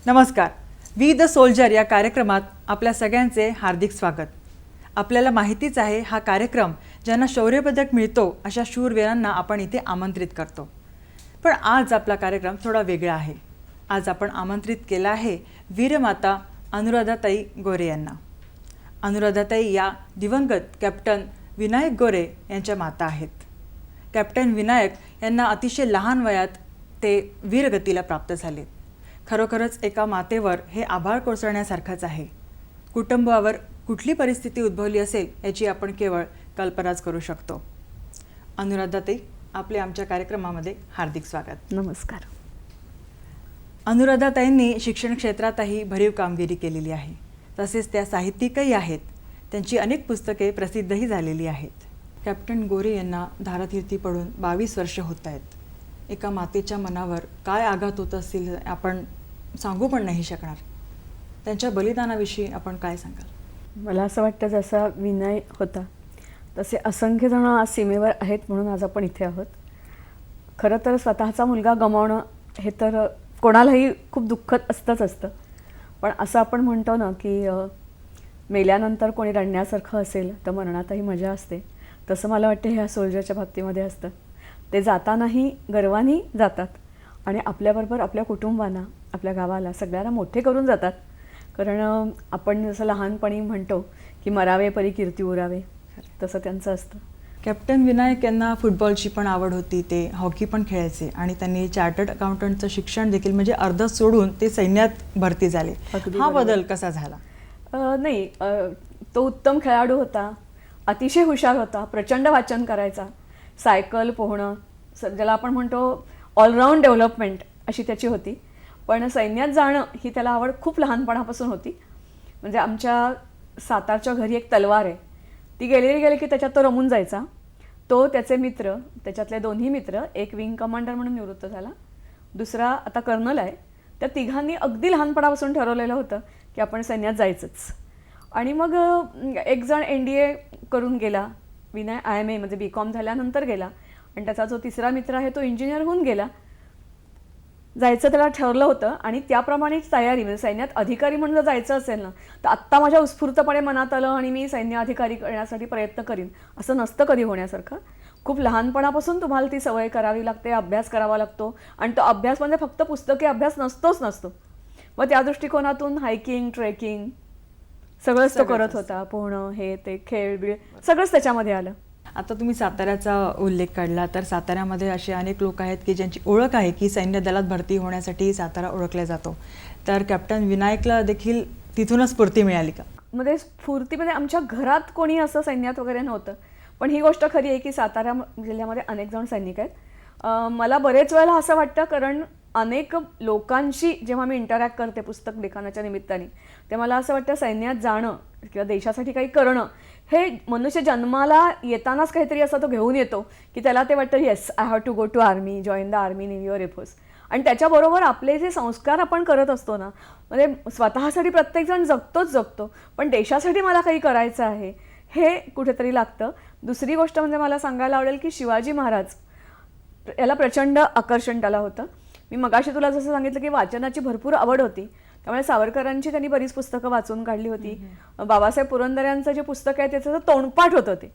नमस्कार. We the soldier या कार्यक्रमात आपल्या सगळ्यांचे हार्दिक स्वागत. आपल्याला माहितीच आहे, हा कार्यक्रम ज्यांना शौर्यपदक मिळतो अशा शूरवीरांना आपण इथे आमंत्रित करतो. पण आज आपला कार्यक्रम थोडा वेगळा आहे. आज आपण आमंत्रित केला आहे वीरमाता अनुराधाताई गोरे यांना. अनुराधाताई या दिवंगत कॅप्टन विनायक गोरे यांच्या माता आहेत. कॅप्टन विनायक यांना अतिशय लहान वयात ते वीरगतीला प्राप्त झाले. खरोखरच एका मातेवर हे आभाळ कोसळण्यासारखंच आहे. कुटुंबावर कुठली परिस्थिती उद्भवली असेल याची आपण केवळ कल्पनाच करू शकतो. अनुराधाताई, आपले आमच्या कार्यक्रमामध्ये हार्दिक स्वागत. नमस्कार. अनुराधाताईंनी शिक्षण क्षेत्रातही भरीव कामगिरी केलेली आहे. तसेच त्या साहित्यिकही आहेत. त्यांची अनेक पुस्तके प्रसिद्धही झालेली आहेत. कॅप्टन गोरे यांना धारातीर्थी पडून 22 वर्ष होत आहेत. एका मातेच्या मनावर काय आघात होत असतील आपण सांगू पण नाही शकणार. त्यांच्या बलिदानाविषयी आपण काय सांगाल? मला असं वाटतं जसा विनय होता तसे असंख्य जण आज सीमेवर आहेत, म्हणून आज आपण इथे आहोत. खरं तर स्वतःचा मुलगा गमावणं हे तर कोणालाही खूप दुःखद असतं. पण असं आपण म्हणतो ना की मेल्यानंतर कोणी रडण्यासारखं असेल तर मरणातही मजा असते. तसं मला वाटतं ह्या सोल्जरच्या बाबतीमध्ये असतं. ते जातानाही गर्वानी जातात आणि आपल्याबरोबर आपल्या कुटुंबांना, आपल्या गावाला, सगळ्यांना मोठे करून जातात. कारण आपण जसं लहानपणी म्हणतो की मरावे परी कीर्ती उरावे, तसं त्यांचं असतं. कॅप्टन विनायक यांना फुटबॉलची पण आवड होती. ते हॉकी पण खेळायचे आणि त्यांनी चार्टर्ड अकाउंटंटचं शिक्षण देखील म्हणजे अर्ध सोडून ते सैन्यात भरती झाले. हा बदल कसा झाला? नाही, तो उत्तम खेळाडू होता, अतिशय हुशार होता, प्रचंड वाचन करायचा, सायकल पोहणं, ज्याला आपण म्हणतो ऑलराऊंड डेव्हलपमेंट अशी त्याची होती. पण सैन्यात जाणं ही त्याला आवड खूप लहानपणापासून होती. म्हणजे आमच्या सातारच्या घरी एक तलवार आहे, ती गेली की त्याच्यात तो रमून जायचा. तो, त्याचे मित्र, त्याच्यातले दोन्ही मित्र, एक विंग कमांडर म्हणून निवृत्त झाला, दुसरा आता कर्नल आहे. त्या तिघांनी अगदी लहानपणापासून ठरवलेलं होतं की आपण सैन्यात जायचंच. आणि मग एक जण NDA करून गेला, विनय IMA म्हणजे BCom झाल्यानंतर गेला. आणि त्याचा जो तिसरा मित्र आहे तो इंजिनियर होऊन गेला. जायचं त्याला ठरलं होतं आणि त्याप्रमाणेच तयारी, म्हणजे सैन्यात अधिकारी म्हणून जर जायचं असेल ना तर आत्ता माझ्या उत्स्फूर्तपणे मनात आलं आणि मी सैन्य अधिकारी करण्यासाठी प्रयत्न करीन असं नसतं कधी होण्यासारखं. खूप लहानपणापासून तुम्हाला ती सवय करावी लागते, अभ्यास करावा लागतो. आणि तो अभ्यास म्हणजे फक्त पुस्तकी अभ्यास नसतो. मग त्या दृष्टिकोनातून हायकिंग, ट्रेकिंग सगळंच तो करत होता. पोहणं, हे ते, खेळ बिळ सगळंच त्याच्यामध्ये आलं. आता तुम्ही साताऱ्याचा उल्लेख काढला, तर साताऱ्यामध्ये असे अनेक लोक आहेत की ज्यांची ओळख आहे की सैन्य दलात भरती होण्यासाठी सातारा ओळखला जातो. तर कॅप्टन विनायकला देखील तिथूनच स्फूर्ती मिळाली का? मध्ये स्फूर्तीमध्ये आमच्या घरात कोणी असं सैन्यात वगैरे नव्हतं. पण ही गोष्ट खरी आहे की सातारा जिल्ह्यामध्ये अनेक जण सैनिक आहेत. मला बरेच वेळेला असं वाटतं, कारण अनेक लोकांशी जेव्हा मी इंटरॅक्ट करते पुस्तक लिखाणाच्या निमित्ताने, ते मला असं वाटतं सैन्यात जाणं किंवा देशासाठी काही करणं हे मनुष्य जन्माला येतानाच काहीतरी असं तो घेऊन येतो की त्याला ते वाटतं yes I have to go to army, join the army, navy और एअरफोर्स. आणि त्याच्याबरोबर आपले जे संस्कार आपण करत असतो ना, म्हणजे स्वतःसाठी प्रत्येकजण जगतो, पण देशासाठी मला काही करायचं आहे हे कुठेतरी लागतं. दुसरी गोष्ट म्हणजे मला सांगायला आवडेल की शिवाजी महाराज याला प्रचंड आकर्षण त्याला होतं. मी मगाशी तुला जसं सांगितलं की वाचनाची भरपूर आवड होती, त्यामुळे सावरकरांची त्यांनी बरीच पुस्तकं वाचून काढली होती. बाबासाहेब पुरंदऱ्यांचं जे पुस्तक आहे त्याचं तोंडपाठ होतं ते.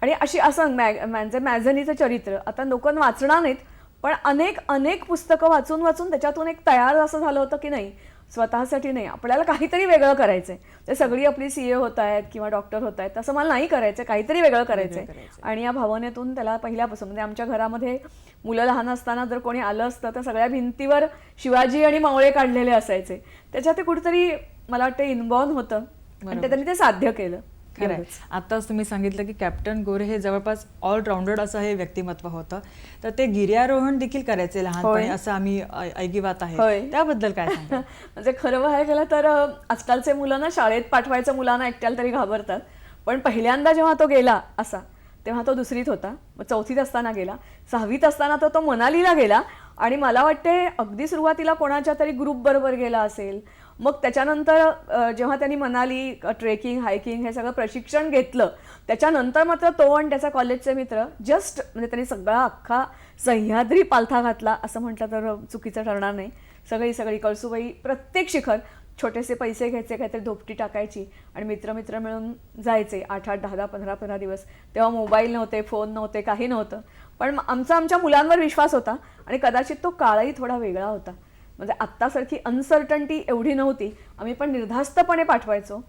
आणि असं मॅझनीचं चरित्र आता लोक वाचणार नाहीत, पण अनेक पुस्तकं वाचून त्याच्यातून एक तयार असं झालं होतं की नाही, स्वतःसाठी नाही, आपल्याला काहीतरी वेगळं करायचं आहे. ते सगळी आपली CA होत आहेत किंवा डॉक्टर होत आहेत, तसं मला नाही करायचं, काहीतरी वेगळं करायचं आहे. आणि या भावनेतून त्याला पहिल्यापासून, म्हणजे आमच्या घरामध्ये मुलं लहान असताना जर कोणी आलं असतं तर सगळ्या भिंतीवर शिवाजी आणि मावळे काढलेले असायचे. त्याच्यात ते कुठेतरी मला वाटतं इनबॉर्न होतं आणि त्यांनी ते साध्य केलं. खरंय. एवढंच. आताच तुम्ही सांगितलं की कॅप्टन गोरे हे जवळपास ऑलराऊंडर असं हे व्यक्तिमत्व होतं, तर ते गिर्यारोहण देखील करायचे लहानपणी होय. असं आम्ही ऐगिवात आहे. होय. त्याबद्दल काय सांगा? म्हणजे खरं बघायला गेलं तर आजकालचे मुलं ना शाळेत पाठवायचं मुलांना एकट्याला तरी घाबरतात, पण पहिल्यांदा जेव्हा तो गेला असा तेव्हा तो 2रीत होता, मग 4थीत असताना गेला, 6वीत असताना तो मनालीला गेला आणि मला वाटते अगदी सुरुवातीला कोणाच्या तरी ग्रुप बरोबर गेला असेल. मग त्याच्यानंतर जेव्हा त्यांनी मनाली ट्रेकिंग हायकिंग हे सगळं प्रशिक्षण घेतलं, त्याच्यानंतर मात्र तो आणि त्याचा कॉलेजचे मित्र जस्ट म्हणजे त्यांनी सगळा अख्खा सह्याद्री पालथा घातला असं म्हटलं तर चुकीचं ठरणार नाही. सगळी कळसूबाई प्रत्येक शिखर छोटेसे पैसे घ्यायचे, काहीतरी धोपटी टाकायची आणि मित्र मिळून जायचे 8-8, 10-10, 15-15 दिवस. तेव्हा मोबाईल नव्हते, फोन नव्हते, काही नव्हतं, पण आमच्या मुलांवर विश्वास होता आणि कदाचित तो काळही थोडा वेगळा होता. म्हणजे आत्तासारखी अनसर्टन्टी एवढी नव्हती, आम्ही पण निर्धास्तपणे पाठवायचो.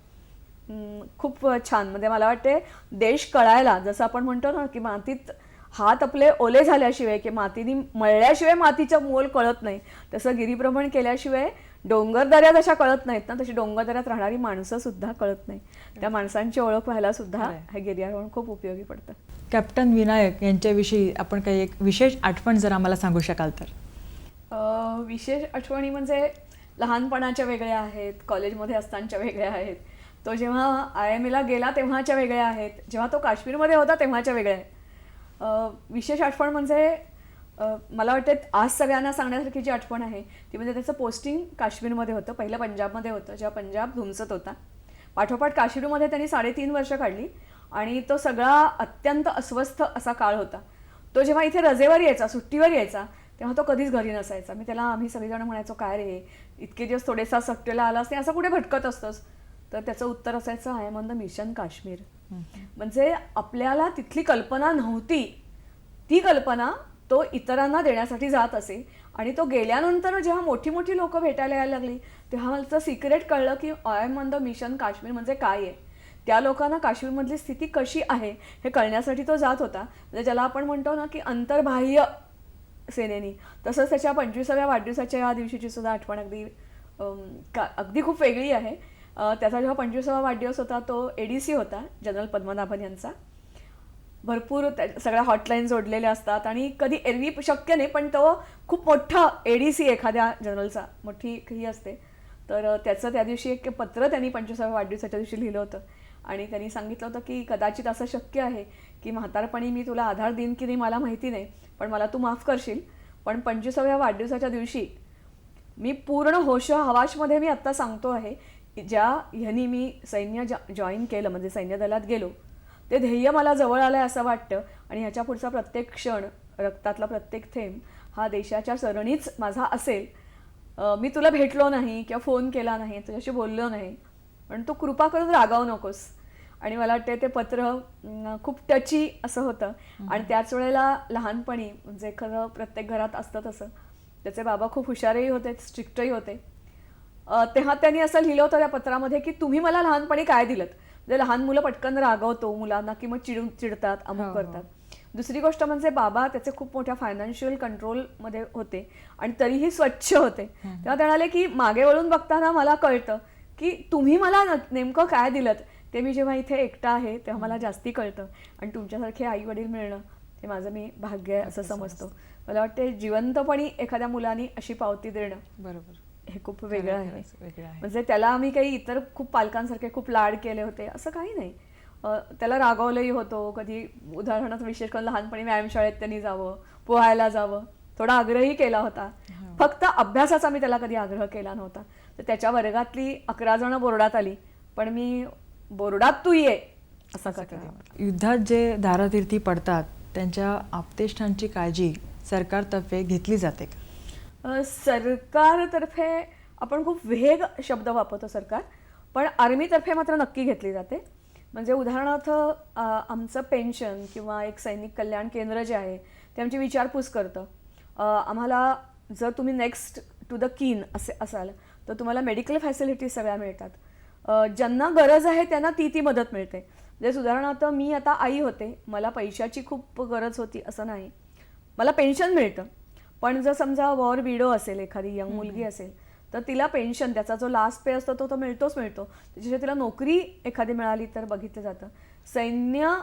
खूप छान. म्हणजे मला वाटते देश कळायला, जसं आपण म्हणतो ना की मातीत हात आपले ओले झाल्याशिवाय की मातीने मळल्याशिवाय मातीचं मोल कळत नाही, तसं गिरीभ्रमण केल्याशिवाय डोंगरदऱ्या जशा कळत नाहीत ना, तशी डोंगरदऱ्यात राहणारी माणसं सुद्धा कळत नाही. त्या माणसांची ओळख व्हायला सुद्धा हे गिर्यारोहण खूप उपयोगी पडतं. कॅप्टन विनायक यांच्याविषयी आपण काही एक विशेष आठवण जर आम्हाला सांगू शकाल तर? विशेष आठवणी म्हणजे लहानपणाच्या वेगळ्या आहेत, कॉलेजमध्ये असतानाच्या वेगळ्या आहेत, तो जेव्हा IIMA गेला तेव्हाच्या वेगळ्या आहेत, जेव्हा तो काश्मीरमध्ये होता तेव्हाच्या वेगळ्या आहेत. विशेष आठवण म्हणजे मला वाटते आज सगळ्यांना सांगण्यासारखी जी आठवण आहे ती म्हणजे त्याचं पोस्टिंग काश्मीरमध्ये होतं. पहिलं पंजाबमध्ये होतं, जेव्हा पंजाब धुमसत होता. पाठोपाठ काश्मीरमध्ये त्यांनी 3.5 वर्ष काढली आणि तो सगळा अत्यंत अस्वस्थ असा काळ होता. तो जेव्हा इथे रजेवर यायचा, सुट्टीवर यायचा, तेव्हा तो कधीच घरी नसायचा. आम्ही सगळेजण म्हणायचो, काय रे इतके दिवस थोडेसा सुट्टीला आलास नाही, असं कुठे भटकत असतोस? तर त्याचं उत्तर असायचं, I am on the mission Kashmir. म्हणजे आपल्याला तिथली कल्पना नव्हती, ती कल्पना तो इतरांना देण्यासाठी जात असे. आणि तो गेल्यानंतर जेव्हा मोठी मोठी लोक भेटायला यायला लागली तेव्हा मला सिक्रेट कळलं की I am on the mission Kashmir म्हणजे काय आहे. त्या लोकांना काश्मीरमधली स्थिती कशी आहे हे कळण्यासाठी तो जात होता. म्हणजे ज्याला आपण म्हणतो ना की अंतर्बाह्य सेनेनी. तसंच त्याच्या 25व्या वाढदिवसाच्या या दिवशीची सुद्धा आठवण अगदी खूप वेगळी आहे. त्याचा जेव्हा 25वा वाढदिवस होता तो ADC होता, जनरल पद्मनाभन यांचा. भरपूर सगळ्या हॉटलाईन जोडलेल्या असतात आणि कधी एरवी शक्य नाही, पण तो खूप मोठा ADC एखाद्या जनरलचा मोठी ही असते. तर त्याचं त्या दिवशी एक पत्र त्यांनी 25व्या वाढदिवसाच्या दिवशी लिहिलं होतं आणि त्यांनी सांगितलं होतं की कदाचित असं शक्य आहे की म्हातारपणी मी तुला आधार देईन की नाही मला माहिती नाही, पण मला तू माफ करशील, पण 25व्या वाढदिवसाच्या दिवशी मी पूर्ण होश हवाशमध्ये मी आत्ता सांगतो आहे, ह्यांनी मी सैन्य जॉईन केलं म्हणजे सैन्य दलात गेलो, ते ध्येय मला जवळ आलंय असं वाटतं आणि ह्याच्या पुढचा प्रत्येक क्षण, रक्तातला प्रत्येक थेंब हा देशाच्या सरणीच माझा असेल. मी तुला भेटलो नाही किंवा फोन केला नाही, तुझ्याशी बोललो नाही, पण तू कृपा करून रागावू नकोस. आणि मला वाटते ते पत्र खूप टची असं होतं. आणि त्याच वेळेला लहानपणी म्हणजे खरं प्रत्येक घरात असतं तसं, त्याचे बाबा खूप हुशारही होते, स्ट्रिक्टही होते. तेव्हा त्यांनी असं लिहिलं होतं त्या पत्रामध्ये की तुम्ही मला लहानपणी काय दिलं. म्हणजे लहान मुलं पटकन रागवतो मुलांना की मग चिडतात, अमुक करतात. दुसरी गोष्ट म्हणजे बाबा त्याचे खूप मोठ्या फायनान्शियल कंट्रोलमध्ये होते आणि तरीही स्वच्छ होते. तेव्हा ते म्हणाले की मागे वळून बघताना मला कळतं की तुम्ही मला नेमकं काय दिलं ते मी जेव्हा इथे एकटा आहे तेव्हा मला जास्ती कळतं आणि तुमच्यासारखे आई वडील मिळणं हे माझं मी भाग्य आहे असं समजतो. मला वाटते जिवंतपणी एखाद्या मुलांनी अशी पावती देणं बरोबर हे खूप वेगळं आहे. म्हणजे त्याला आम्ही काही इतर खूप पालकांसारखे खूप लाड केले होते असं काही नाही. त्याला रागवलंही होतो कधी. उदाहरणार्थ विशेष करून लहानपणी व्यायाम शाळेत त्यांनी जावं, पोहायला जावं, थोडा आग्रही केला होता. फक्त अभ्यासाचा मी त्याला कधी आग्रह केला नव्हता. तर त्याच्या वर्गातली 11 जण बोर्डात आली, पण मी बोर्डात तू ये असं करता. युद्धात जे दारातीर्थी पडतात त्यांच्या आप्तेष्टांची काळजी सरकारतर्फे घेतली जाते का? सरकारतर्फे आपण खूप वेग शब्द वापरतो सरकार, पण आर्मीतर्फे मात्र नक्की घेतली जाते. म्हणजे उदाहरणार्थ आमचं पेन्शन किंवा एक सैनिक कल्याण केंद्र जे आहे ते आमची विचारपूस करतं. आम्हाला जर तुम्ही नेक्स्ट टू द कीन असाल तर तुम्हाला मेडिकल फॅसिलिटीज सगळ्या मिळतात. ज्यांना गरज आहे त्यांना ती मदत मिळते. म्हणजे उदाहरणार्थ मी आता आई होते, मला पैशाची खूप गरज होती असं नाही, मला पेन्शन मिळतं. पण जर समजा वॉर विडो असेल, एखादी यंग मुलगी असेल, तर तिला पेन्शन, त्याचा जो लास्ट पे असतो तो मिळतो. त्याच्याशिवाय तिला नोकरी एखादी मिळाली तर बघितलं जातं. सैन्य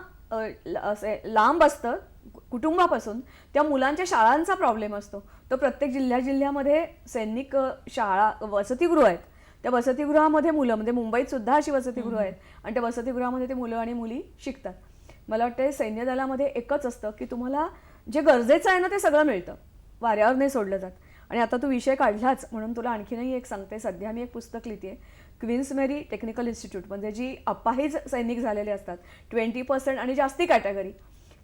असे लांब असतं कुटुंबापासून, त्या मुलांच्या शाळांचा प्रॉब्लेम असतो. तर प्रत्येक जिल्ह्यामध्ये सैनिक शाळा, वसतिगृह आहेत. त्या वसतिगृहामध्ये मुलं, म्हणजे मुंबईत सुद्धा अशी वसतिगृह आहेत आणि त्या वसतिगृहामध्ये ते मुलं आणि मुली शिकतात. मला वाटतं सैन्य दलामध्ये एकच असतं की तुम्हाला जे गरजेचं आहे ना ते सगळं मिळतं, वाऱ्यावर नाही सोडलं जात. आणि आता तू विषय काढलाच म्हणून तुला आणखीनही एक सांगते. सध्या मी एक पुस्तक लिहिते, क्वीन्स मेरी टेक्निकल इन्स्टिट्यूट, म्हणजे जी अपाहिज सैनिक झालेले असतात 20% आणि जास्ती कॅटेगरी.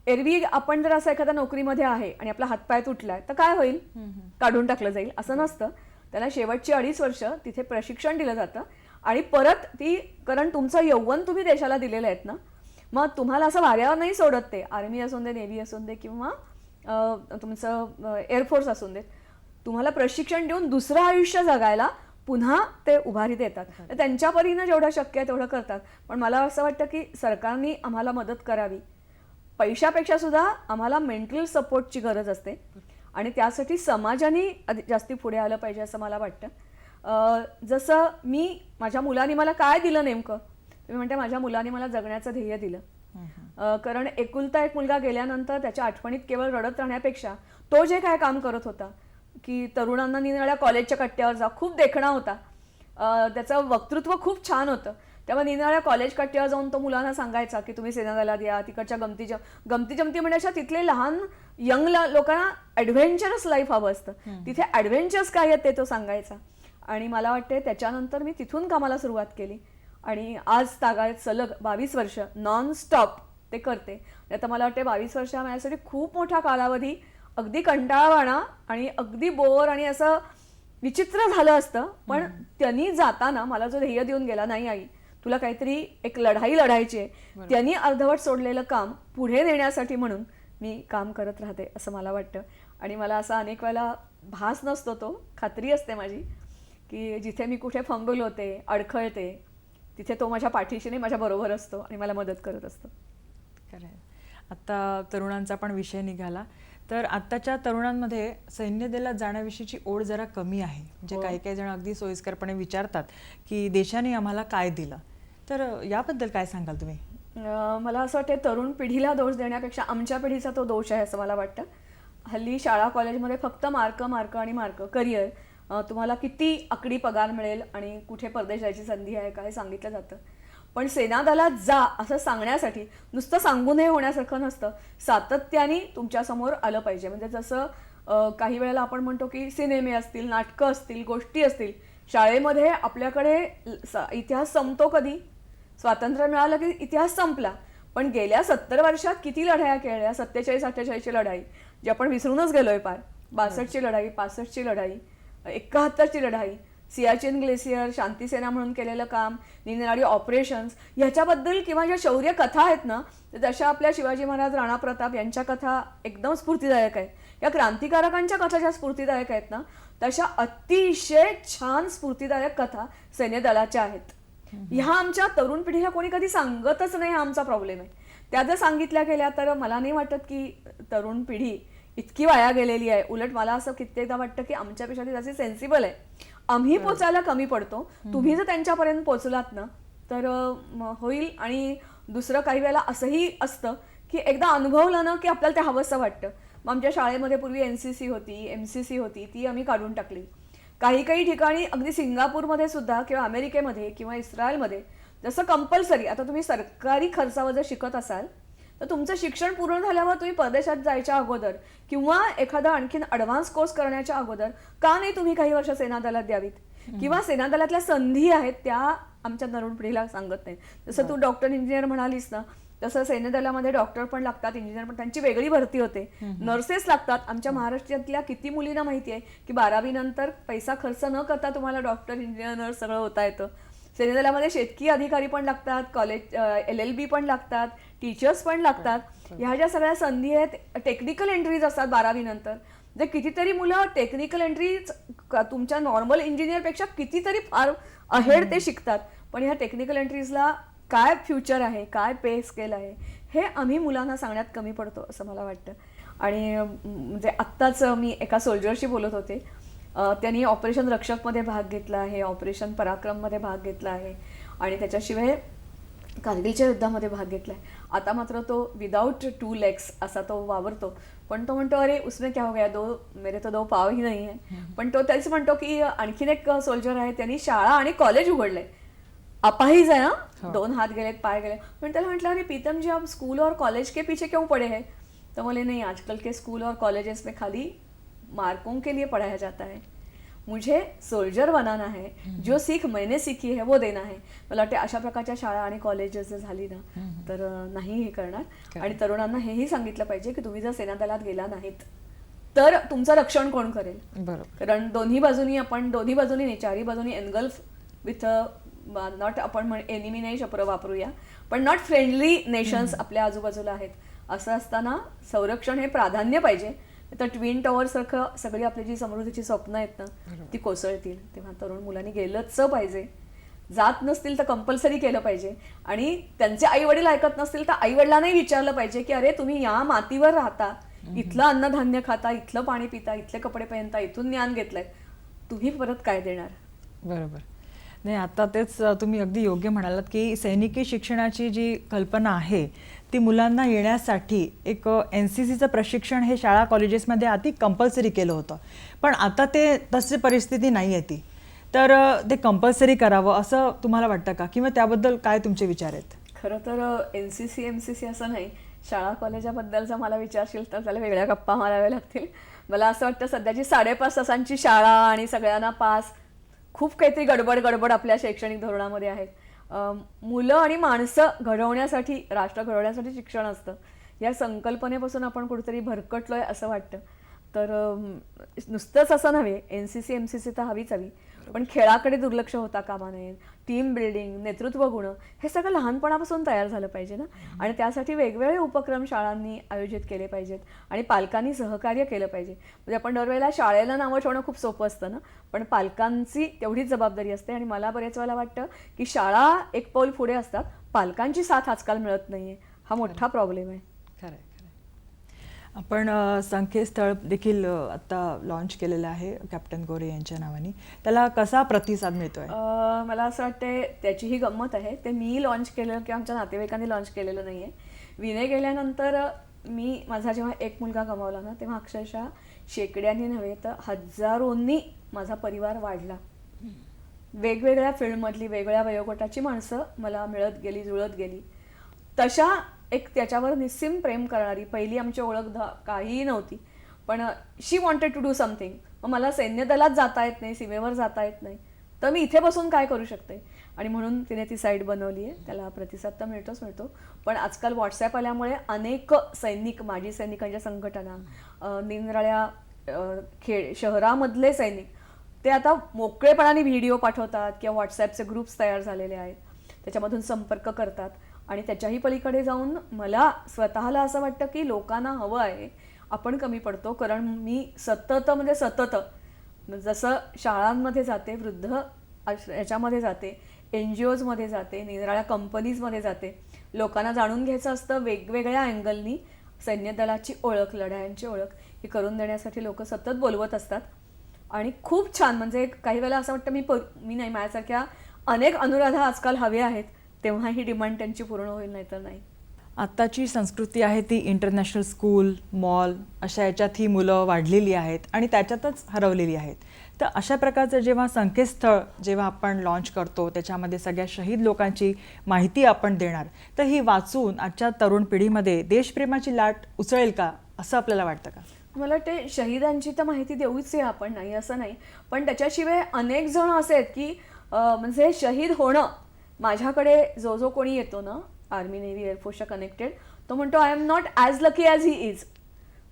एरवी आपण जर असं एखाद्या नोकरीमध्ये आहे आणि आपला हातपाय तुटलाय तर काय होईल, काढून टाकलं जाईल असं नसतं. त्यांना शेवटची 2.5 वर्ष तिथे प्रशिक्षण दिलं जातं आणि परत ती, कारण तुमचं यौवन तुम्ही देशाला दिलेलं आहेत ना, मग तुम्हाला असं वाऱ्यावर नाही सोडत ते. आर्मी असून दे, नेव्ही असून दे किंवा तुमचं एअरफोर्स असून दे, तुम्हाला प्रशिक्षण देऊन दुसरं आयुष्य जगायला पुन्हा ते उभारी देतात. त्यांच्या परीनं जेवढं शक्य आहे तेवढं करतात. पण मला असं वाटतं की सरकारने आम्हाला मदत करावी. पैशापेक्षा सुद्धा आम्हाला मेंटल सपोर्टची गरज असते आणि त्यासाठी समाजाने जास्ती पुढे आलं पाहिजे असं मला वाटतं. जसं माझ्या मुलाने मला काय दिलं नेमकं, तुम्ही म्हणते माझ्या मुलाने मला जगण्याचं ध्येय दिलं. कारण एकुलता एक मुलगा गेल्यानंतर त्याच्या आठवणीत केवळ रडत राहण्यापेक्षा तो जे काय काम करत होता की तरुणांना निरनिराळ्या कॉलेजच्या कट्ट्यावर जा, खूप देखणा होता, त्याचं वक्तृत्व खूप छान होतं. तेव्हा निरनिराळ्या कॉलेज कट्ट्यावर जाऊन तो मुलांना सांगायचा की तुम्ही सेना दलात या, तिकडच्या गमती जमती म्हणजे तिथले लहान यंग लोकांना ॲडव्हेंचरस लाईफ हवं असतं, तिथे ॲडव्हेंचर्स काय आहेत ते तो सांगायचा. आणि मला वाटते त्याच्यानंतर मी तिथून कामाला सुरुवात केली आणि आज तागायत सलग 22 वर्ष नॉन स्टॉप ते करते. आता मला वाटते 22 वर्ष माझ्यासाठी खूप मोठा कालावधी, अगदी कंटाळवाणा आणि अगदी बोर आणि असं विचित्र झालं असतं. पण त्यांनी जाताना मला जो ध्येय देऊन गेला, नाही आई तुला काहीतरी एक लढाई लढायची आहे, त्यांनी अर्धवट सोडलेलं काम पुढे नेण्यासाठी म्हणून मी काम करत राहते असं मला वाटतं. आणि मला असा अनेक वेळेला भास नसतो, तो खात्री असते माझी की जिथे मी कुठे फंबल होते, अडखळते, तिथे तो माझ्या पाठीशी नाही माझ्या बरोबर असतो आणि मला मदत करत असतो. खरं आहे. आता तरुणांचा पण विषय निघाला तर आत्ताच्या तरुणांमध्ये सैन्य दलात जाण्याविषयीची ओढ जरा कमी आहे. म्हणजे काही जण अगदी सोयीस्करपणे विचारतात की देशाने आम्हाला काय दिलं, तर याबद्दल काय सांगाल तुम्ही? मला असं वाटतं तरुण पिढीला दोष देण्यापेक्षा आमच्या पिढीचा तो दोष आहे असं मला वाटतं. हल्ली शाळा कॉलेजमध्ये फक्त मार्क आणि मार्क, करिअर, तुम्हाला किती आकडी पगार मिळेल आणि कुठे परदेश जायची संधी आहे काय सांगितलं जातं. पण सेना दलात जा असं सांगण्यासाठी नुसतं सांगून हे होण्यासारखं नसतं, सातत्याने तुमच्यासमोर आलं पाहिजे. म्हणजे जसं काही वेळेला आपण म्हणतो की सिनेमे असतील, नाटकं असतील, गोष्टी असतील, शाळेमध्ये आपल्याकडे इतिहास संपतो कधी, स्वातंत्र्य मिळालं की इतिहास संपला. पण गेल्या 70 वर्षात किती लढाया केल्या, 47-48ची लढाई जी आपण विसरूनच गेलोय पार, 62ची लढाई, 65ची लढाई, 71ची लढाई, सियाचिन ग्लेसियर, शांतीसेना म्हणून केलेलं काम, निरनिराळी ऑपरेशन्स, ह्याच्याबद्दल किंवा ज्या शौर्य कथा आहेत ना, तर तशा आपल्या शिवाजी महाराज, राणा प्रताप यांच्या कथा एकदम स्फूर्तिदायक आहेत. या क्रांतिकारकांच्या कथा ज्या स्फूर्तिदायक आहेत ना, तशा अतिशय छान स्फूर्तिदायक कथा सैन्य दलाच्या आहेत. ह्या आमच्या तरुण पिढीला कोणी कधी सांगतच नाही, हा आमचा प्रॉब्लेम आहे. त्या जर सांगितल्या गेल्या तर मला नाही वाटत की तरुण पिढी इतकी वाया गेलेली आहे. उलट मला असं कित्येकदा वाटतं की आमच्यापेक्षा ती जास्त सेन्सिबल आहे. आम्ही पोचायला कमी पडतो, तुम्ही जर त्यांच्यापर्यंत पोचलात ना तर होईल. आणि दुसरं काही वेळेला असंही असतं की एकदा अनुभवलं ना की आपल्याला ते हवंसं वाटतं. मग आमच्या शाळेमध्ये पूर्वी NCC होती, MCC होती, ती आम्ही काढून टाकली. काही ठिकाणी अगदी सिंगापूरमध्ये सुद्धा किंवा अमेरिकेमध्ये किंवा इस्रायलमध्ये जसं कंपल्सरी, आता तुम्ही सरकारी खर्चावर जर शिकत असाल तर तुमचं शिक्षण पूर्ण झाल्यावर तुम्ही परदेशात जायच्या अगोदर किंवा एखादा आणखीन ॲडव्हान्स कोर्स करण्याच्या अगोदर का नाही तुम्ही काही वर्ष सेना दलात द्यावीत, किंवा सेना दलातल्या संधी आहेत त्या आमच्या तरुण पिढीला सांगत नाही. जसं तू डॉक्टर इंजिनियर म्हणालीस ना, तसं सैन्य दलामध्ये डॉक्टर पण लागतात, इंजिनियर पण, त्यांची वेगळी भरती होते, नर्सेस लागतात. आमच्या महाराष्ट्रातल्या किती मुलींना माहिती आहे की 12वी नंतर पैसा खर्च न करता तुम्हाला डॉक्टर, इंजिनियर, नर्स सगळं होता येतं. सैन्य दलामध्ये शेतकी अधिकारी पण लागतात, कॉलेज LLB पण लागतात, टीचर्स पण लागतात. ह्या ज्या सगळ्या संधी आहेत, टेक्निकल एंट्रीज असतात 12वी नंतर. जे कितीतरी मुलं टेक्निकल एंट्रीज तुमच्या नॉर्मल इंजिनियरपेक्षा कितीतरी फार अहेड ते शिकतात. पण ह्या टेक्निकल एंट्रीजला काय फ्युचर आहे, काय पे स्केल आहे, हे आम्ही मुलांना सांगण्यात कमी पडतो असं मला वाटतं. आणि म्हणजे आत्ताच मी एका सोल्जरशी बोलत होते त्यांनी ऑपरेशन रक्षकमध्ये भाग घेतला आहे, ऑपरेशन पराक्रममध्ये भाग घेतला आहे आणि त्याच्याशिवाय कारगिलच्या युद्धामध्ये भाग घेतलाय. आता मात्र तो विदाउट 2 legs असा तो वावरतो. पण तो म्हणतो अरे उसमें क्या हो गया, मेरे तो 2 पाव ही नाही आहे. पण तो त्याच म्हणतो की आणखीन एक सोल्जर आहे, त्यांनी शाळा आणि कॉलेज उघडलंय. अपाहिज आहे ना, 2 हात गेलेत, पाय गेले. पण त्याला म्हटलं अरे प्रीतम जी आप स्कूल और कॉलेज के पीछे क्यों पड़े हैं? तो बोले नहीं, आजकल के स्कूल और कॉलेजेस में खाली मार्कों के लिए पढ़ाया जाता है, मुझे सोल्जर बनाना है, जो सीख मैंने सीखी है वो देना है. मला वाटते अशा प्रकारच्या शाळा आणि कॉलेजेस जर झाली ना तर नाही हे करणार. आणि तरुणांना हेही सांगितलं पाहिजे की तुम्ही जर सेनादलात गेला नाहीत तर तुमचं रक्षण कोण करेल. बरोबर. कारण दोन्ही बाजूनी नाही, चारही बाजूनी एनगल्फ विथ नॉट, आपण एनिमी नाही शब्द वापरूया, पण नॉट फ्रेंडली नेशन्स आपल्या आजूबाजूला आहेत. असं असताना संरक्षण हे प्राधान्य पाहिजे. तर ट्विन टॉवर सारखं सगळी आपली जी समृद्धीची स्वप्न आहेत ना ती कोसळतील. तेव्हा तरुण मुलांनी गेलंच पाहिजे. जात नसतील तर कंपल्सरी केलं पाहिजे. आणि त्यांचे आई वडील ऐकत नसतील तर आई वडिलांनाही विचारलं पाहिजे की अरे तुम्ही या मातीवर राहता, इथलं अन्नधान्य खाता, इथलं पाणी पिता, इथले कपडे पहिनता, इथून ज्ञान घेतलंय, तुम्ही परत काय देणार. बरोबर. नाही, आता तेच तुम्ही अगदी योग्य म्हणालात की सैनिकी शिक्षणाची जी कल्पना आहे ती मुलांना येण्यासाठी एक NCCचं प्रशिक्षण हे शाळा कॉलेजेसमध्ये आधी कंपल्सरी केलं होतं. पण आता ते तशी परिस्थिती नाही आहे ती, तर ते कंपल्सरी करावं असं तुम्हाला वाटतं का, किंवा त्याबद्दल काय तुमचे विचार आहेत? खरं तर NCC MCC असं नाही, शाळा कॉलेजाबद्दलचा मला विचारशील तर त्याला वेगळ्या गप्पा माराव्या लागतील. मला असं वाटतं सध्याची 5.5 तासांची शाळा आणि सगळ्यांना पास, खूप काहीतरी गडबड आपल्या शैक्षणिक धोरणामध्ये आहेत. मुलं आणि माणसं घडवण्यासाठी, राष्ट्र घडवण्यासाठी शिक्षण असतं, या संकल्पनेपासून आपण कुठेतरी भरकटलोय असं वाटतं. तर नुसतंच असं नव्हे, NCC MCC तर हवीच हवी, पण खेळाकडे दुर्लक्ष होता कामा नये. टीम बिल्डिंग, नेतृत्व गुण हे सगळं लहानपणापासून तयार झालं पाहिजे ना. आणि त्यासाठी वेगवेगळे उपक्रम शाळांनी आयोजित केले पाहिजेत आणि पालकांनी सहकार्य केलं पाहिजे. म्हणजे आपण दरवेळेला शाळेला नावं ठेवणं खूप सोपं असतं ना, पण पालकांची तेवढीच जबाबदारी असते. आणि मला बरेच वेळेला वाटतं की शाळा एक पाऊल पुढे असतात, पालकांची साथ आजकाल मिळत नाहीये, हा मोठा प्रॉब्लेम आहे. खरं आहे. आपण संकेतस्थळ देखील आता लॉन्च केलेलं आहे कॅप्टन गोरे यांच्या नावाने, त्याला कसा प्रतिसाद मिळतोय? मला असं वाटतं त्याची ही गंमत आहे, ते मी लॉन्च केलेलं किंवा आमच्या नातेवाईकांनी लॉन्च केलेलं नाही आहे. विनय गेल्यानंतर माझा जेव्हा एक मुलगा गमावला ना, तेव्हा अक्षरशः शेकड्यांनी नव्हे तर हजारोंनी माझा परिवार वाढला. वेगवेगळ्या फील्डमधली, वेगळ्या वयोगटाची माणसं मला मिळत गेली, जुळत गेली. तशा एक त्याच्यावर निस्सीम प्रेम करणारी पहिली आमची ओळख काहीही नव्हती, पण शी वॉन्टेड टू डू समथिंग. मग मला सैन्य दलात जाता येत नाही, सीमेवर जाता येत नाही, तर मी इथे बसून काय करू शकते. आणि म्हणून तिने ती साईट बनवली आहे. त्याला प्रतिसाद तर मिळतो, पण आजकाल व्हॉट्सॲप आल्यामुळे अनेक सैनिक, माजी सैनिकांच्या संघटना, निरनिराळ्या शहरामधले सैनिक, ते आता मोकळेपणाने व्हिडिओ पाठवतात किंवा व्हॉट्सॲपचे ग्रुप्स तयार झालेले आहेत, त्याच्यामधून संपर्क करतात. आणि त्याच्याही पलीकडे जाऊन मला स्वतःला असं वाटतं की लोकांना हवं आहे, आपण कमी पडतो. कारण मी सतत जसं शाळांमध्ये जाते, वृद्ध याच्यामध्ये जाते, NGOजमध्ये जाते, निरनिराळ्या कंपनीजमध्ये जाते, लोकांना जाणून घ्यायचं असतं वेगवेगळ्या अँगलनी सैन्य दलाची ओळख, लढायांची ओळख ही करून देण्यासाठी लोक सतत बोलवत असतात. आणि खूप छान, म्हणजे काही वेळेला असं वाटतं मी नाही, माझ्यासारख्या अनेक अनुराधा आजकाल हव्या आहेत, तेव्हा ही डिमांड त्यांची पूर्ण होईल, नाहीतर नाही. आत्ताची संस्कृती आहे ती इंटरनॅशनल स्कूल, मॉल अशा याच्यात ही मुलं वाढलेली आहेत आणि त्याच्यातच हरवलेली आहेत. तर अशा प्रकारचं जेव्हा संकेतस्थळ जेव्हा आपण लॉन्च करतो, त्याच्यामध्ये सगळ्या शहीद लोकांची माहिती आपण देणार, तर ही वाचून आजच्या तरुण पिढीमध्ये देशप्रेमाची लाट उसळेल का, असं आपल्याला वाटतं का? मला वाटते शहीदांची तर माहिती देऊच आहे आपण, नाही असं नाही, पण त्याच्याशिवाय अनेक जण असे आहेत की म्हणजे शहीद होणं, माझ्याकडे जो कोणी येतो ना आर्मी, नेव्ही, एअरफोर्सच्या कनेक्टेड, तो म्हणतो I am not as lucky as he is.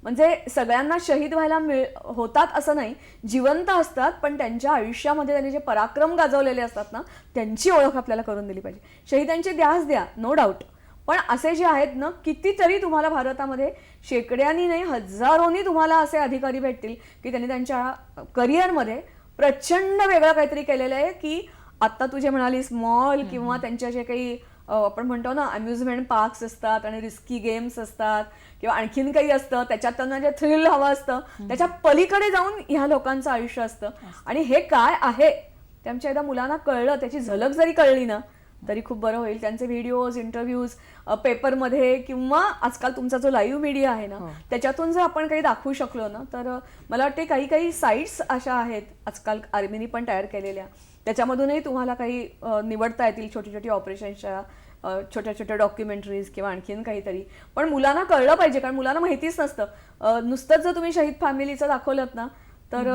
म्हणजे सगळ्यांना शहीद व्हायला होतात असं नाही, जिवंत असतात, पण त्यांच्या आयुष्यामध्ये त्यांनी जे पराक्रम गाजवलेले असतात ना, त्यांची ओळख आपल्याला करून दिली पाहिजे. शहीदांची द्या, नो डाऊट, पण असे जे आहेत ना, कितीतरी तुम्हाला भारतामध्ये शेकड्यांनी नाही हजारोनी तुम्हाला असे अधिकारी भेटतील की त्यांनी त्यांच्या करिअरमध्ये प्रचंड वेगळं काहीतरी केलेलं आहे. की आत्ता तुझे म्हणाली स्मॉल किंवा त्यांच्या जे काही आपण म्हणतो ना अम्युजमेंट पार्क्स असतात आणि रिस्की गेम्स असतात किंवा आणखीन काही असतं, त्याच्यात त्यांना जे थ्रिल हवं असतं त्याच्या पलीकडे जाऊन ह्या लोकांचं आयुष्य असतं. आणि हे काय आहे ते आमच्या एकदा मुलांना कळलं, त्याची झलक जरी कळली ना तरी खूप बरं होईल. त्यांचे व्हिडिओज, इंटरव्ह्यूज पेपरमध्ये किंवा आजकाल तुमचा जो लाईव्ह मीडिया आहे ना त्याच्यातून जर आपण काही दाखवू शकलो ना तर मला वाटते काही काही साईट्स अशा आहेत आजकाल आर्मीनी पण तयार केलेल्या, त्याच्यामधूनही तुम्हाला काही निवडता येतील छोटी छोटी ऑपरेशन्सच्या छोट्या छोट्या डॉक्युमेंटरीज किंवा आणखीन काहीतरी. पण मुलांना कळलं पाहिजे, कारण मुलांना माहितीच नसतं. नुसतंच जर तुम्ही शहीद फॅमिलीचं दाखवलं ना तर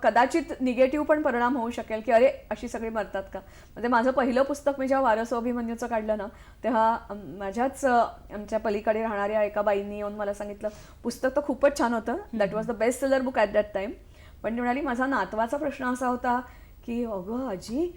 कदाचित निगेटिव्ह पण परिणाम होऊ शकेल की अरे अशी सगळी मरतात का. म्हणजे माझं पहिलं पुस्तक मी जेव्हा वारसो अभिमन्यूचं काढलं ना तेव्हा माझ्याच आमच्या पलीकडे राहणाऱ्या एका बाईंनी येऊन मला सांगितलं पुस्तक तर खूपच छान होतं, that was the best seller book at that time. पण ती म्हणाली माझा नातवाचा प्रश्न असा होता की अगं आजी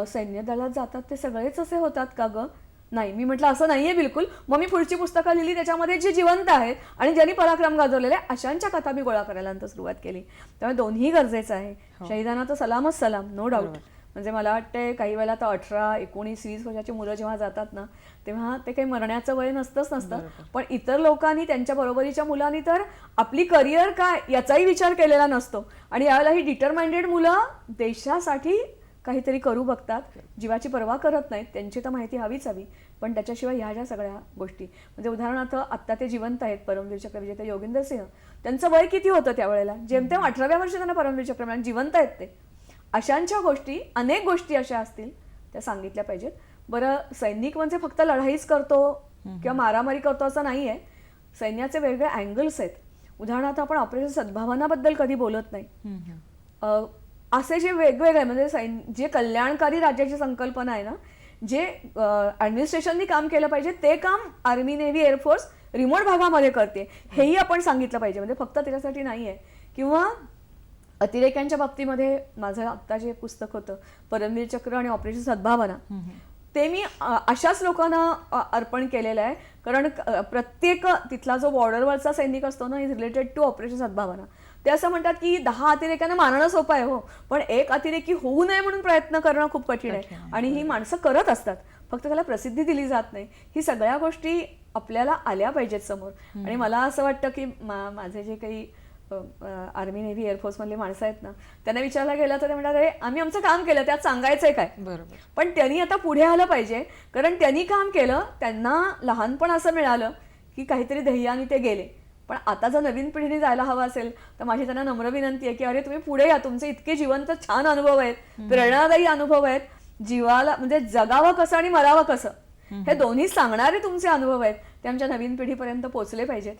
सैन्य दलात जातात ते सगळेच असे होतात का गं. नाही, मी म्हटलं असं नाहीये बिलकुल. मग मी पुढची पुस्तकं लिहिली त्याच्यामध्ये जे जिवंत आहेत आणि ज्यांनी पराक्रम गाजवलेले अशांच्या कथा मी गोळा करायला नंतर सुरुवात केली. त्यामुळे दोन्ही गरजेचं आहे. शहीदांना तर सलामच सलाम, नो डाऊट. म्हणजे मला वाटतंय काही वेळेला तर 18, 19, 20 वर्षाची मुलं जेव्हा जातात ना तेव्हा ते काही मरण्याचं वय नसतं. पण इतर लोकांनी त्यांच्या बरोबरीच्या मुलांनी तर आपली करिअर काय याचाही विचार केलेला नसतो. आणि यावेळेला ही डिटरमाइंडेड मुलं देशासाठी काहीतरी करू बघतात, जीवाची पर्वा करत नाहीत. त्यांची तर माहिती हवीच हवी, पण त्याच्याशिवाय ह्या ज्या सगळ्या गोष्टी म्हणजे उदाहरणार्थ आत्ता ते जिवंत आहेत परमवीर चक्र विजेते योगेंद्र सिंह, त्यांचं वय किती होतं त्यावेळेला, जेमतेम 18व्या वर्षी त्यांना परमवीर चक्र मिळालं, जिवंत आहेत ते. अशांच्या गोष्टी अनेक गोष्टी अशा असतील त्या सांगितल्या पाहिजेत. बरं, सैनिक म्हणजे फक्त लढाईच करतो किंवा मारामारी करतो असं नाही आहे. सैन्याचे वेगवेगळे अँगल्स आहेत. उदाहरणार्थ आपण ऑपरेशन सद्भावनाबद्दल कधी बोलत नाही. असे जे वेगवेगळे म्हणजे जे कल्याणकारी राज्याची संकल्पना आहे ना, जे ॲडमिनिस्ट्रेशननी काम केलं पाहिजे ते काम आर्मी, नेव्ही, एअरफोर्स रिमोट भागामध्ये करते हेही आपण सांगितलं पाहिजे. म्हणजे फक्त त्याच्यासाठी नाही आहे. किंवा अतिरेक्यांच्या बाबतीमध्ये माझं आत्ता जे पुस्तक होतं परमवीर चक्र आणि ऑपरेशन सद्भावना, ते मी अशाच लोकांना अर्पण केलेलं आहे. कारण प्रत्येक तिथला जो बॉर्डरवरचा सैनिक असतो ना इज रिलेटेड टू ऑपरेशन सद्भावना. ते असं म्हणतात की 10 अतिरेक्यांना मारणं सोपं आहे हो, पण एक अतिरेकी होऊ नये म्हणून प्रयत्न करणं खूप कठीण आहे. आणि ही माणसं करत असतात, फक्त त्याला प्रसिद्धी दिली जात नाही. ही सगळ्या गोष्टी आपल्याला आल्या पाहिजेत समोर. आणि मला असं वाटतं की माझे जे काही आर्मी, नेव्ही, एअरफोर्समधली माणसं आहेत ना त्यांना विचारला गेलं तर ते म्हणतात अरे आम्ही आमचं काम केलं त्यात सांगायचंय काय. बरोबर. पण त्यांनी आता पुढे आलं पाहिजे, कारण त्यांनी काम केलं, त्यांना लहानपण असं मिळालं की काहीतरी ध्येयाने ते गेले. पण आता जर नवीन पिढीने जायला हवं असेल तर माझी त्यांना नम्र विनंती आहे की अरे तुम्ही पुढे या, तुमचे इतके जिवंत छान अनुभव आहेत, प्रेरणादायी अनुभव आहेत. जीवाला म्हणजे जगावं कसं आणि मरावं कसं हे दोन्ही सांगणारे तुमचे अनुभव आहेत, ते आमच्या नवीन पिढीपर्यंत पोहोचले पाहिजेत.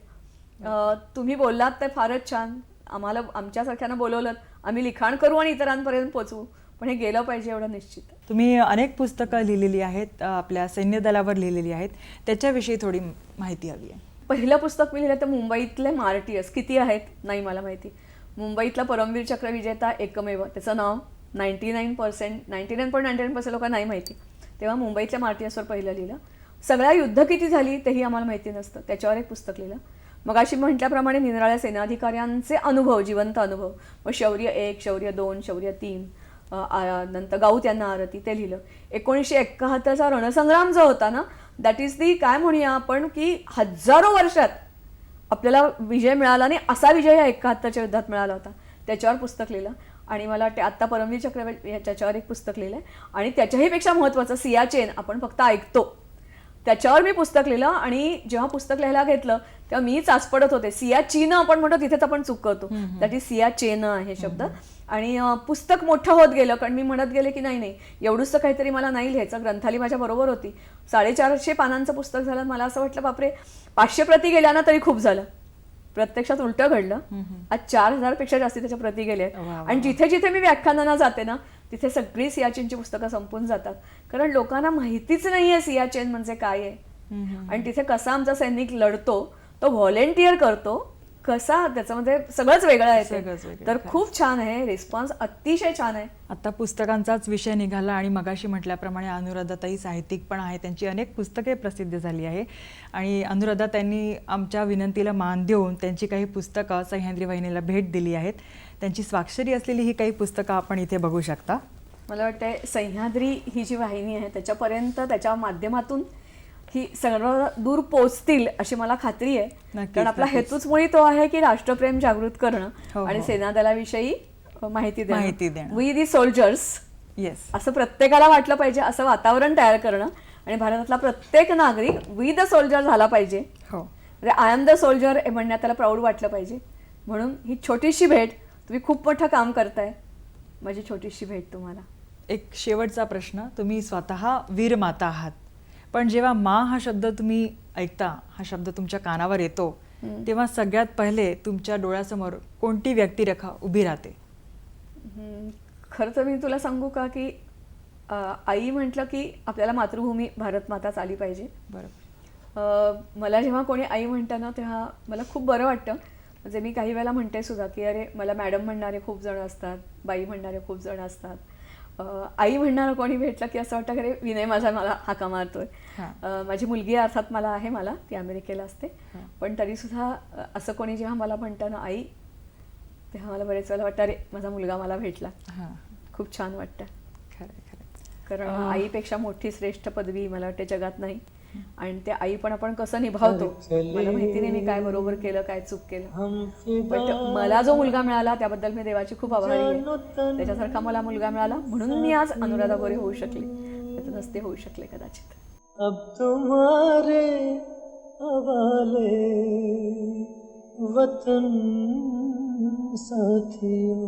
तुम्ही बोललात ते फारच छान, आम्हाला आमच्यासारख्यांना बोलवलं, आम्ही लिखाण करू आणि इतरांपर्यंत पोहोचू, पण हे गेलं पाहिजे एवढं निश्चित. तुम्ही अनेक पुस्तकं लिहिलेली आहेत, आपल्या सैन्य दलावर लिहिलेली आहेत, त्याच्याविषयी थोडी माहिती हवी आहे. पहिलं पुस्तक मी लिहिलं तर मुंबईतले मार्टियर्स किती आहेत नाही मला माहिती. मुंबईतला परमवीर चक्र विजेता एकमेव, त्याचं नाव 99.99% लोकांना नाही माहिती. तेव्हा मुंबईतल्या मार्टियर्सवर पहिलं लिहिलं. सगळ्या युद्ध किती झाली तेही आम्हाला माहिती नसतं, त्याच्यावर एक पुस्तक लिहिलं. मग अशी म्हटल्याप्रमाणे निरनिराळ्या सेनाधिकाऱ्यांचे अनुभव, जिवंत अनुभव, मग शौर्य 1, शौर्य 2, शौर्य 3, नंतर गाऊत यांना आरती, ते लिहिलं. 1971चा रणसंग्राम जो होता ना, दॅट इज दी काय म्हणूया आपण की हजारो वर्षात आपल्याला विजय मिळाला नाही असा विजय या 71च्या युद्धात मिळाला होता, त्याच्यावर पुस्तक लिहिलं. आणि मला वाटते आत्ता परमवीर चक्र याच्यावर एक पुस्तक लिहिलं आहे. आणि त्याच्याही पेक्षा महत्त्वाचं सियाचेन, आपण फक्त ऐकतो, त्याच्यावर मी पुस्तक लिहिलं. आणि जेव्हा पुस्तक लिहायला घेतलं तेव्हा मी चाचपडत होते. सियाचीन आपण म्हणतो तिथेच आपण चूक करतो, दॅट इज सियाचेन आहे शब्द. आणि पुस्तक मोठं होत गेलं, कारण मी म्हणत गेले की नाही एवढंच काहीतरी मला नाही लिहायचं. ग्रंथाली माझ्या बरोबर होती, 450 पानांचं पुस्तक झालं. मला असं वाटलं बापरे 500 प्रती गेल्या ना तरी खूप झालं. प्रत्यक्षात उलटं घडलं, आज 4000 पेक्षा जास्ती त्याच्या प्रती गेल्या आहेत. आणि जिथे जिथे मी व्याख्यानांना जाते ना तिथे सगळी सियाचेनची पुस्तकं संपून जातात, कारण लोकांना माहितीच नाहीये सियाचेन म्हणजे काय आहे. आणि तिथे कसा आमचा सैनिक लढतो, तो व्हॉलेंटियर करतो कसा, त्याच्यामध्ये सगळंच वेगळं आहे. तर खूप छान आहे, रिस्पॉन्स अतिशय छान आहे. आता पुस्तकांचाच विषय निघाला आणि मगाशी म्हटल्याप्रमाणे अनुराधाताई साहित्यिक पण आहे, त्यांची अनेक पुस्तके प्रसिद्ध झाली आहे. आणि अनुराधाताईंनी आमच्या विनंतीला मान देऊन त्यांची काही पुस्तकं सह्याद्री वाहिनीला भेट दिली आहेत. त्यांची स्वाक्षरी असलेली ही काही पुस्तकं आपण इथे बघू शकता. मला वाटतं सह्याद्री ही जी वाहिनी आहे त्याच्यापर्यंत, त्याच्या माध्यमातून की सर्व दूर पोचतील अशी मला खात्री आहे. नक्कीच, कारण आपला नक्कीच. हेतूच मुळी तो आहे की राष्ट्रप्रेम जागृत करणं हो, आणि हो. सेनादलाविषयी माहिती माहिती देणं. We the soldiers yes. असं प्रत्येकाला वाटलं पाहिजे, असं वातावरण तयार करणं आणि भारतातला प्रत्येक नागरिक वी द सोल्जर झाला पाहिजे. हो. म्हणजे आय एम द सोल्जर हे म्हणण्यात त्याला प्राऊड वाटलं पाहिजे. म्हणून ही छोटीशी भेट, तुम्ही खूप मोठं काम करताय, माझी छोटीशी भेट तुम्हाला. एक शेवटचा प्रश्न, तुम्ही स्वतः वीर माता आहात, पण जेव्हा माँ हा शब्द तुम्ही ऐकता, हा शब्द तुमच्या कानावर येतो, तेव्हा सगळ्यात पहिले तुमच्या डोळ्यासमोर कोणती व्यक्तिरेखा उभी राहते? खरं तर मी तुला सांगू का की आई म्हटलं की आपल्याला मातृभूमी भारत माताच आली पाहिजे. बरोबर. मला जेव्हा कोणी आई म्हणतं ना तेव्हा मला खूप बरं वाटतं. म्हणजे मी काही वेळेला म्हणते सुद्धा की अरे मला मॅडम म्हणणारे खूप जण असतात, बाई म्हणणारे खूप जण असतात. आई म्हणणारं कोणी भेटलं की असं वाटतं की अरे विनय माझा मला हाका मारतोय. माझी मुलगी अर्थात मला ती अमेरिकेला असते, पण तरीसुद्धा असं कोणी जेव्हा मला म्हणतं ना आई, तेव्हा मला बरेच वेळेला वाटतं अरे माझा मुलगा मला भेटला. खूप छान वाटतं. कारण आईपेक्षा मोठी श्रेष्ठ पदवी मला वाटते जगात नाही. आणि ते आई पण आपण कसं निभावतो, मला माहिती नाही मी काय बरोबर केलं काय चूक केलं, बट मला जो मुलगा मिळाला त्याबद्दल मी देवाची खूप आभारी आहे. त्याच्यासारखा मला मुलगा मिळाला म्हणून मी आज अनुराधा गोरे होऊ शकले, त्याचं नसते होऊ शकले कदाचित. अब तुम्हारे हवाले वतन साथियों.